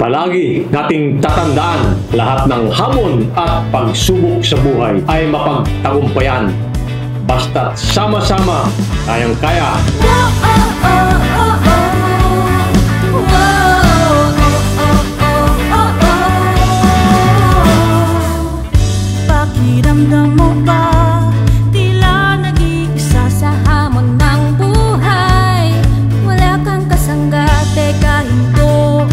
Palagi nating tatandaan, lahat ng hamon at pagsubok sa buhay ay mapagtagumpayan. Basta't sama-sama, kayang-kaya. Pakiramdam mo ba? Tila nag-iisa sa hamon ng buhay. Wala kang kasangga, teka hinto.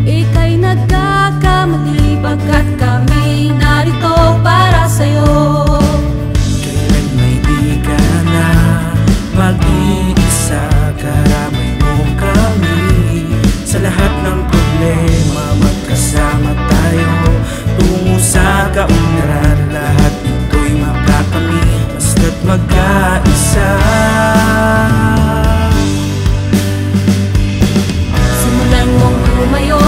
Ika'y nagkakamali, bagkat kami narito para sa'yo. Kailan may di ka na mag-iisa, karamay mo kami. Sa lahat ng problema, magkasama tayo tungo sa kaunlaran. Lahat nito'y makakamit, basta't magkaisa. Simulan mong tumayo,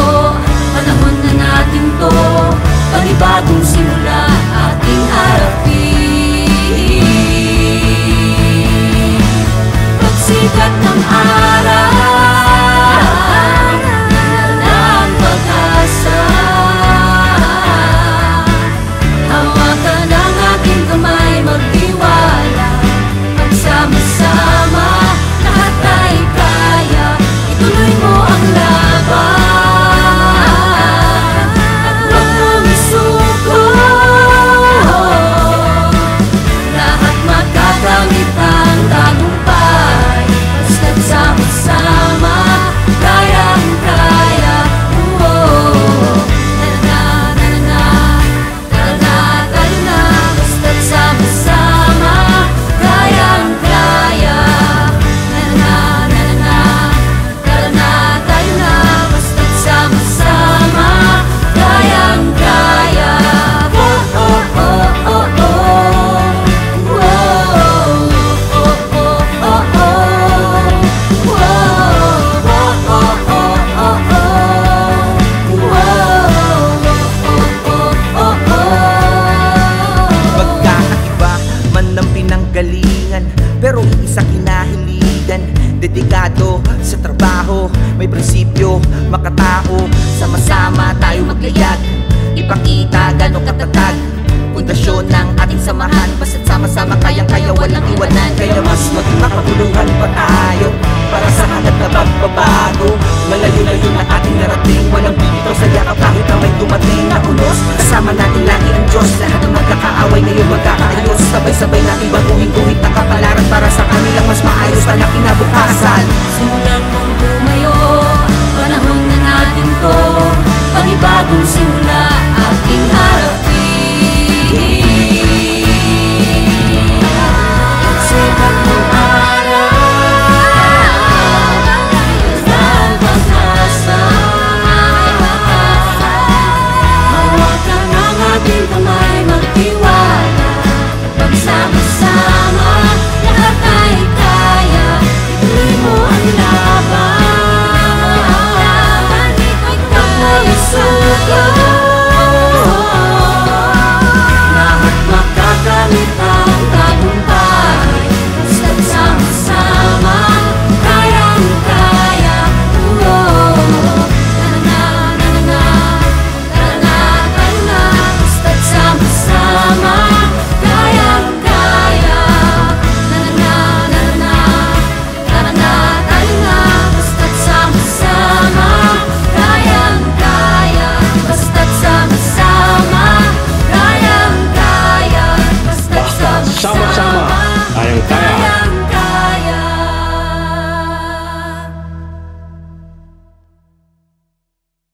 panahon na natin to. Panibagong simula ating harapin. Pagsikat ng araw, walang pag-asa. Hawakan ang aking kamay, magtiwala. Pagsama-sama, lahat ay kaya. Ituloy mo ang laban at huwag mong isuko. Lahat magkakamit ang tagumpay, basta't sama-sama, kayang-kaya. Na-na-na-na-na, na-na-na-na, basta't sama-sama, kayang-kaya. Na-na-na-na-na, na-na-na-na, basta't sama-sama, kayang-kaya. Magkakaiba man ng pinanggalingan, pero isa kinahiligan. Dedikado sa trabaho, may prinsipyo, makatao. Sama-sama tayo maglayag, ipakita gano'ng katatag. Pundasyon ng ating samahan, basta't sama-sama, kayang-kaya, walang iwanan. Kaya mas magmakabuluhan pa tayo para sa hangad na pagbabago. Malayo-layo na ating narating,